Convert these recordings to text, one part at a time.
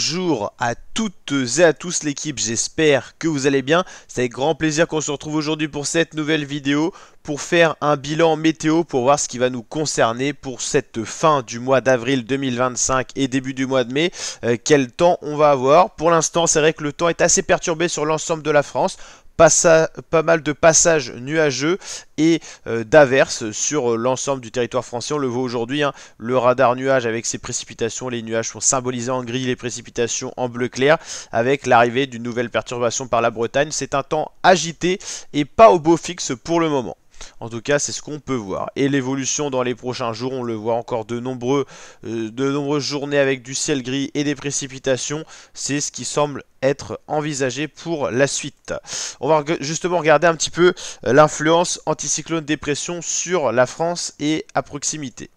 Bonjour à toutes et à tous l'équipe, j'espère que vous allez bien. C'est avec grand plaisir qu'on se retrouve aujourd'hui pour cette nouvelle vidéo pour faire un bilan météo pour voir ce qui va nous concerner pour cette fin du mois d'avril 2025 et début du mois de mai. Quel temps on va avoir? Pour l'instant, c'est vrai que le temps est assez perturbé sur l'ensemble de la France. Pas mal de passages nuageux et d'averses sur l'ensemble du territoire français. On le voit aujourd'hui, hein, le radar nuage avec ses précipitations, les nuages sont symbolisés en gris, les précipitations en bleu clair, avec l'arrivée d'une nouvelle perturbation par la Bretagne. C'est un temps agité et pas au beau fixe pour le moment. En tout cas, c'est ce qu'on peut voir. Et l'évolution dans les prochains jours, on le voit encore de nombreuses journées avec du ciel gris et des précipitations. C'est ce qui semble être envisagé pour la suite. On va justement regarder un petit peu l'influence anticyclone dépression sur la France et à proximité.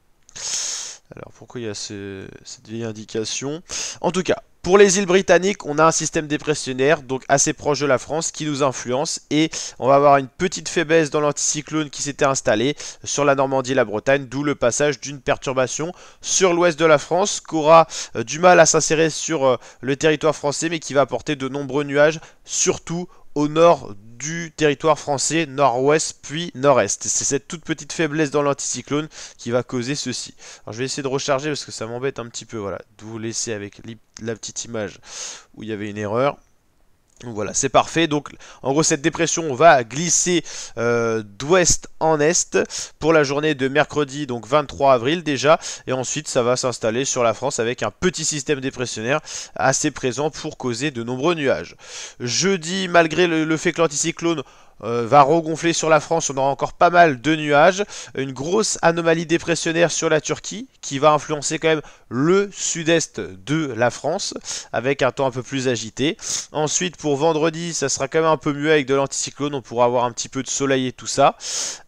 Alors pourquoi il y a cette vieille indication? En tout cas, pour les îles britanniques, on a un système dépressionnaire, donc assez proche de la France, qui nous influence. Et on va avoir une petite faiblesse dans l'anticyclone qui s'était installé sur la Normandie et la Bretagne, d'où le passage d'une perturbation sur l'ouest de la France, qui aura du mal à s'insérer sur le territoire français, mais qui va apporter de nombreux nuages, surtout au nord du territoire français, nord-ouest puis nord-est. C'est cette toute petite faiblesse dans l'anticyclone qui va causer ceci. Alors je vais essayer de recharger parce que ça m'embête un petit peu, voilà, de vous laisser avec la petite image où il y avait une erreur. Donc voilà, c'est parfait. Donc en gros cette dépression va glisser d'ouest en est pour la journée de mercredi, donc 23 avril déjà, et ensuite ça va s'installer sur la France avec un petit système dépressionnaire assez présent pour causer de nombreux nuages. Jeudi, malgré le fait que l'anticyclone va regonfler sur la France, on aura encore pas mal de nuages, une grosse anomalie dépressionnaire sur la Turquie qui va influencer quand même le sud-est de la France avec un temps un peu plus agité. Ensuite pour vendredi ça sera quand même un peu mieux avec de l'anticyclone, on pourra avoir un petit peu de soleil et tout ça.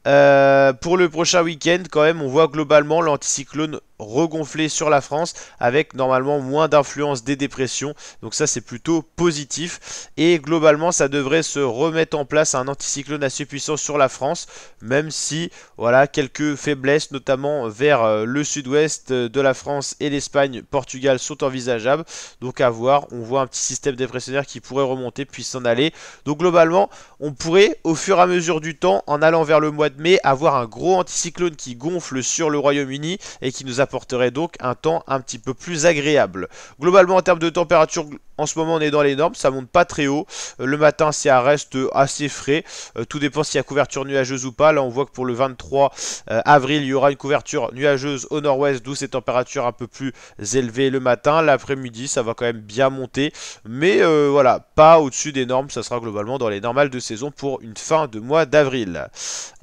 Pour le prochain week-end quand même on voit globalement l'anticyclone regonfler sur la France avec normalement moins d'influence des dépressions, donc ça c'est plutôt positif et globalement ça devrait se remettre en place un anticyclone assez puissant sur la France, même si voilà quelques faiblesses notamment vers le sud-ouest de la France et l'Espagne, Portugal sont envisageables, donc à voir. On voit un petit système dépressionnaire qui pourrait remonter puis s'en aller, donc globalement on pourrait au fur et à mesure du temps en allant vers le mois de mai avoir un gros anticyclone qui gonfle sur le Royaume-Uni et qui nous apporterait donc un temps un petit peu plus agréable. Globalement en termes de température, en ce moment on est dans les normes, ça monte pas très haut, le matin ça reste assez frais, tout dépend s'il y a couverture nuageuse ou pas. Là on voit que pour le 23 avril il y aura une couverture nuageuse au nord-ouest, d'où ces températures un peu plus élevées le matin. L'après-midi ça va quand même bien monter, mais voilà, pas au-dessus des normes, ça sera globalement dans les normales de saison pour une fin de mois d'avril.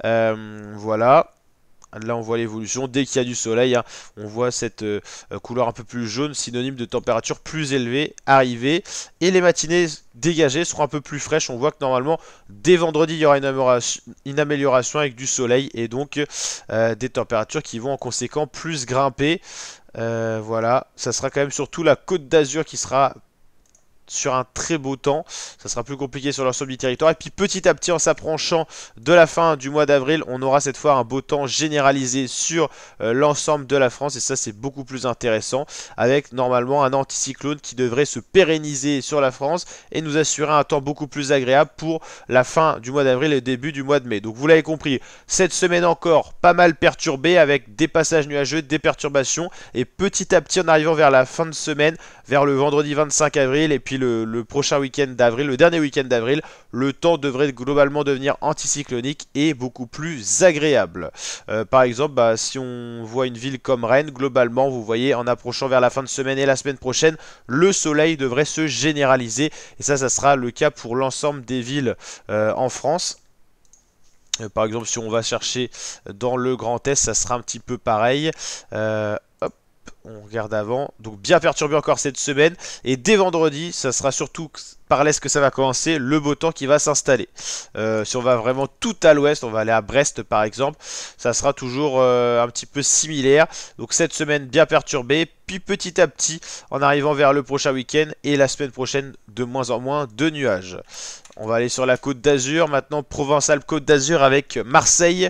Voilà. Là on voit l'évolution, dès qu'il y a du soleil, hein, on voit cette couleur un peu plus jaune, synonyme de température plus élevée arriver. Et les matinées dégagées seront un peu plus fraîches, on voit que normalement dès vendredi il y aura une amélioration avec du soleil et donc des températures qui vont en conséquent plus grimper. Voilà, ça sera quand même surtout la Côte d'Azur qui sera sur un très beau temps, ça sera plus compliqué sur l'ensemble du territoire, et puis petit à petit en s'approchant de la fin du mois d'avril, on aura cette fois un beau temps généralisé sur l'ensemble de la France, et ça c'est beaucoup plus intéressant, avec normalement un anticyclone qui devrait se pérenniser sur la France, et nous assurer un temps beaucoup plus agréable pour la fin du mois d'avril et le début du mois de mai. Donc vous l'avez compris, cette semaine encore pas mal perturbée, avec des passages nuageux, des perturbations, et petit à petit en arrivant vers la fin de semaine, vers le vendredi 25 avril, et puis le prochain week-end d'avril, le dernier week-end d'avril, le temps devrait globalement devenir anticyclonique et beaucoup plus agréable. Par exemple, si on voit une ville comme Rennes, globalement, vous voyez, en approchant vers la fin de semaine et la semaine prochaine, le soleil devrait se généraliser. Et ça sera le cas pour l'ensemble des villes en France. Par exemple, si on va chercher dans le Grand Est, ça sera un petit peu pareil. On regarde avant, donc bien perturbé encore cette semaine, et dès vendredi, ça sera surtout par l'est que ça va commencer, le beau temps qui va s'installer. Si on va vraiment tout à l'ouest, on va aller à Brest par exemple, ça sera toujours un petit peu similaire. Donc cette semaine bien perturbée, puis petit à petit, en arrivant vers le prochain week-end, et la semaine prochaine, de moins en moins de nuages. On va aller sur la Côte d'Azur, maintenant Provence-Alpes-Côte d'Azur avec Marseille.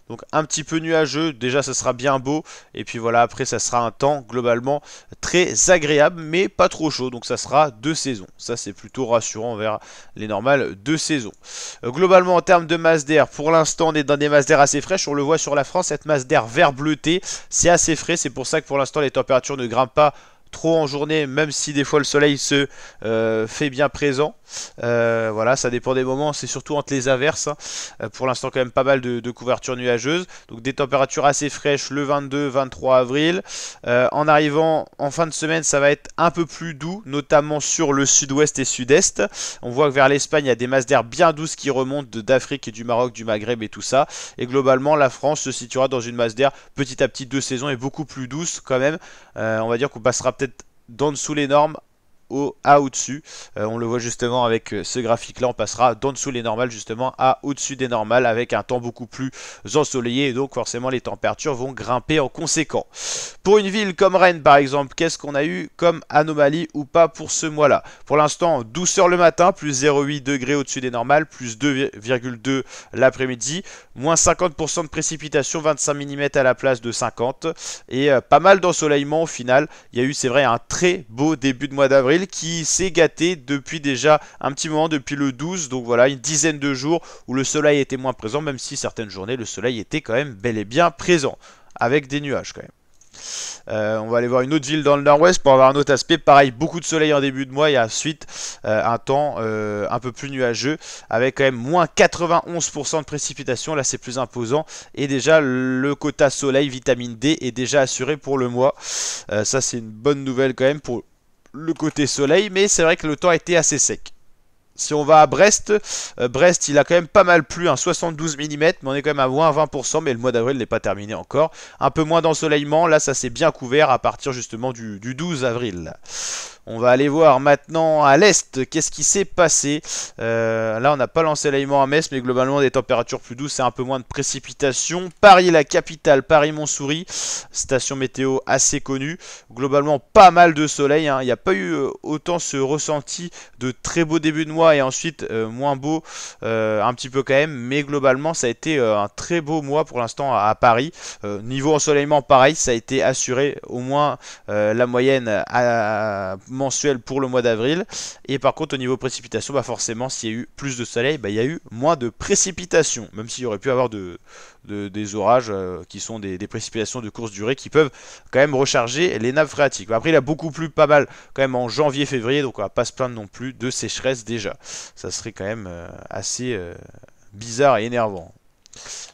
Donc un petit peu nuageux, déjà ça sera bien beau. Et puis voilà, après ça sera un temps globalement très agréable, mais pas trop chaud. Donc ça sera 2 saisons. Ça c'est plutôt rassurant vers les normales 2 saisons. Globalement en termes de masse d'air, pour l'instant on est dans des masses d'air assez fraîches. On le voit sur la France, cette masse d'air vert bleuté, c'est assez frais. C'est pour ça que pour l'instant les températures ne grimpent pas trop en journée, même si des fois le soleil se fait bien présent. Voilà, ça dépend des moments, c'est surtout entre les averses. Hein. Pour l'instant, quand même pas mal de couverture nuageuse. Donc des températures assez fraîches le 22-23 avril. En arrivant en fin de semaine, ça va être un peu plus doux, notamment sur le sud-ouest et sud-est. On voit que vers l'Espagne, il y a des masses d'air bien douces qui remontent d'Afrique et du Maroc, du Maghreb et tout ça. Et globalement, la France se situera dans une masse d'air petit à petit de saison et beaucoup plus douce quand même. On va dire qu'on passera peut-être d'en dessous les normes à au-dessus. On le voit justement avec ce graphique là, on passera d'en dessous les normales justement à au-dessus des normales avec un temps beaucoup plus ensoleillé et donc forcément les températures vont grimper en conséquent. Pour une ville comme Rennes par exemple, qu'est-ce qu'on a eu comme anomalie ou pas pour ce mois là? Pour l'instant, douceur le matin, plus 0,8 degrés au-dessus des normales, plus 2,2 l'après-midi, moins 50% de précipitation, 25 mm à la place de 50 et pas mal d'ensoleillement au final. Il y a eu, c'est vrai, un très beau début de mois d'avril qui s'est gâté depuis déjà un petit moment, depuis le 12, donc voilà, une dizaine de jours où le soleil était moins présent, même si certaines journées le soleil était quand même bel et bien présent, avec des nuages quand même. On va aller voir une autre ville dans le nord-ouest pour avoir un autre aspect. Pareil, beaucoup de soleil en début de mois et ensuite un temps un peu plus nuageux avec quand même moins 91% de précipitations. Là, c'est plus imposant. Et déjà, le quota soleil vitamine D est déjà assuré pour le mois. Ça, c'est une bonne nouvelle quand même pour le côté soleil. Mais c'est vrai que le temps a été assez sec. Si on va à Brest, Brest il a quand même pas mal plu, 72 mm, mais on est quand même à moins 20%, mais le mois d'avril n'est pas terminé encore. Un peu moins d'ensoleillement, là ça s'est bien couvert à partir justement du 12 avril. On va aller voir maintenant à l'est, qu'est-ce qui s'est passé. Là on n'a pas l'ensoleillement à Metz, mais globalement des températures plus douces et un peu moins de précipitations. Paris, la capitale, Paris-Montsouris, station météo assez connue. Globalement pas mal de soleil, hein. Il n'y a pas eu autant ce ressenti de très beau début de mois et ensuite moins beau un petit peu quand même, mais globalement ça a été un très beau mois pour l'instant à Paris. Niveau ensoleillement pareil, ça a été assuré au moins la moyenne mensuelle pour le mois d'avril. Et par contre au niveau précipitation, bah forcément s'il y a eu plus de soleil, bah, il y a eu moins de précipitations, même s'il y aurait pu avoir des orages qui sont des précipitations de courte durée qui peuvent quand même recharger les nappes phréatiques. Après il a beaucoup plu pas mal quand même en janvier-février, donc on va pas se plaindre non plus de sécheresse déjà. Ça serait quand même assez bizarre et énervant.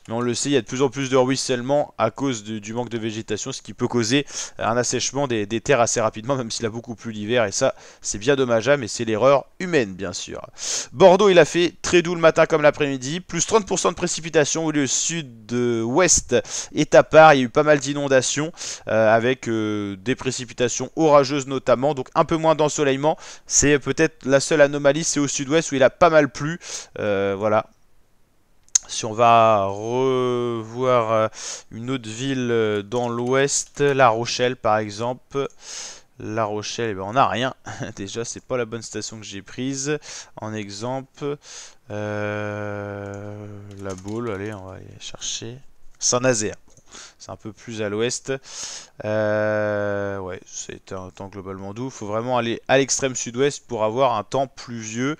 Mais on le sait, il y a de plus en plus de ruissellement à cause du manque de végétation, ce qui peut causer un assèchement des terres assez rapidement, même s'il a beaucoup plu l'hiver, et ça, c'est bien dommageable, mais c'est l'erreur humaine, bien sûr. Bordeaux, il a fait très doux le matin comme l'après-midi, plus 30% de précipitations, où le sud-ouest est à part, il y a eu pas mal d'inondations, avec des précipitations orageuses notamment, donc un peu moins d'ensoleillement. C'est peut-être la seule anomalie, c'est au sud-ouest où il a pas mal plu, voilà. Si on va revoir une autre ville dans l'ouest, La Rochelle par exemple. La Rochelle, eh ben on n'a rien. Déjà, c'est pas la bonne station que j'ai prise. En exemple, La Baule, allez, on va aller chercher. Saint-Nazaire. C'est un peu plus à l'ouest. Ouais, c'est un temps globalement doux. Il faut vraiment aller à l'extrême sud-ouest pour avoir un temps pluvieux.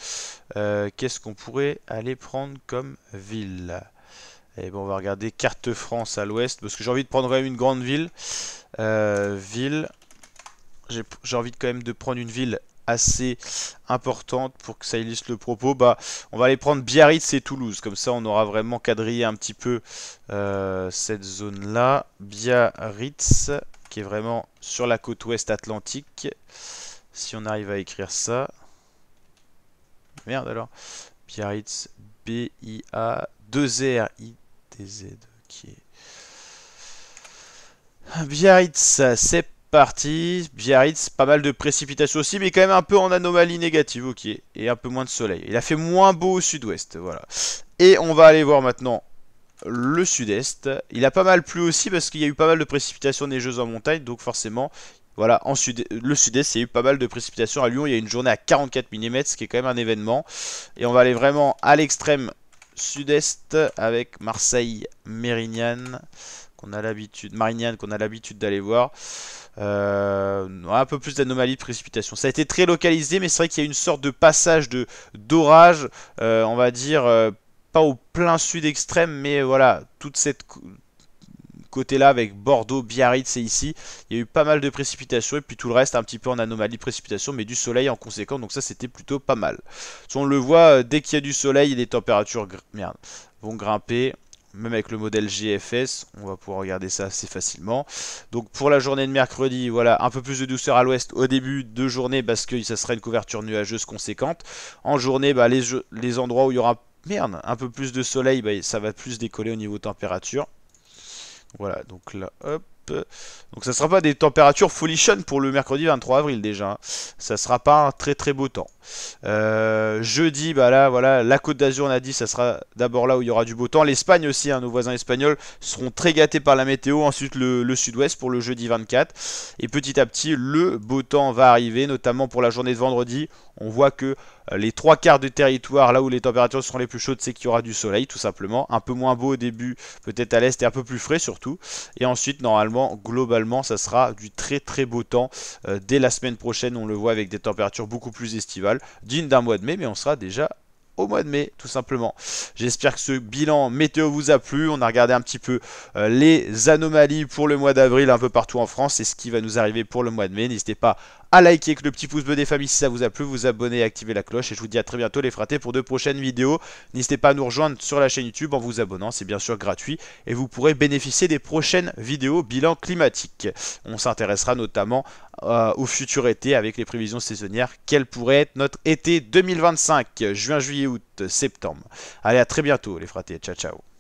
Qu'est-ce qu'on pourrait aller prendre comme ville? Et bon, on va regarder carte France à l'ouest, parce que j'ai envie de prendre quand même une grande ville. J'ai envie quand même de prendre une ville assez importante pour que ça illustre le propos. Bah, on va aller prendre Biarritz et Toulouse, comme ça on aura vraiment quadrillé un petit peu cette zone là. Biarritz qui est vraiment sur la côte ouest atlantique, si on arrive à écrire ça. Merde alors. Biarritz, B-I-A-2-R-I-T-Z, qui est Biarritz, c'est parti. Biarritz, pas mal de précipitations aussi, mais quand même un peu en anomalie négative, ok. Et un peu moins de soleil. Il a fait moins beau au sud-ouest, voilà. Et on va aller voir maintenant le sud-est. Il a pas mal plu aussi parce qu'il y a eu pas mal de précipitations neigeuses en montagne, donc forcément, voilà, le sud-est, il y a eu pas mal de précipitations. À Lyon, il y a eu une journée à 44 mm, ce qui est quand même un événement. Et on va aller vraiment à l'extrême sud-est avec Marseille, Mérignan, Marignane qu'on a l'habitude d'aller voir. Un peu plus d'anomalies de précipitation. Ça a été très localisé, mais c'est vrai qu'il y a une sorte de passage d'orage, on va dire, pas au plein sud extrême, mais voilà, toute cette côté-là avec Bordeaux, Biarritz, c'est ici. Il y a eu pas mal de précipitations et puis tout le reste un petit peu en anomalie de précipitation, mais du soleil en conséquence, donc ça c'était plutôt pas mal. Si on le voit, dès qu'il y a du soleil, les températures vont grimper. Même avec le modèle GFS, on va pouvoir regarder ça assez facilement. Donc pour la journée de mercredi, voilà, un peu plus de douceur à l'ouest au début de journée parce que ça sera une couverture nuageuse conséquente. En journée, bah, les endroits où il y aura un peu plus de soleil, bah, ça va plus décoller au niveau température. Voilà, donc là, hop. Donc ça sera pas des températures folichonnes pour le mercredi 23 avril déjà, hein. Ça sera pas un très très beau temps. Jeudi, bah là, voilà, la Côte d'Azur, on a dit, ça sera d'abord là où il y aura du beau temps. L'Espagne aussi, hein, nos voisins espagnols seront très gâtés par la météo. Ensuite, le sud-ouest pour le jeudi 24. Et petit à petit, le beau temps va arriver, notamment pour la journée de vendredi. On voit que les trois quarts du territoire, là où les températures seront les plus chaudes, c'est qu'il y aura du soleil, tout simplement. Un peu moins beau au début, peut-être à l'est, et un peu plus frais surtout. Et ensuite, normalement, globalement, ça sera du très très beau temps. Dès la semaine prochaine, on le voit avec des températures beaucoup plus estivales, digne d'un mois de mai, mais on sera déjà au mois de mai, tout simplement. J'espère que ce bilan météo vous a plu. On a regardé un petit peu les anomalies pour le mois d'avril un peu partout en France et ce qui va nous arriver pour le mois de mai. N'hésitez pas à liker avec le petit pouce bleu des familles si ça vous a plu, vous abonner et activer la cloche. Et je vous dis à très bientôt les fratés pour de prochaines vidéos. N'hésitez pas à nous rejoindre sur la chaîne YouTube en vous abonnant, c'est bien sûr gratuit. Et vous pourrez bénéficier des prochaines vidéos bilan climatique. On s'intéressera notamment au futur été avec les prévisions saisonnières. Quel pourrait être notre été 2025, juin, juillet, août, septembre. Allez, à très bientôt les fratés, ciao ciao.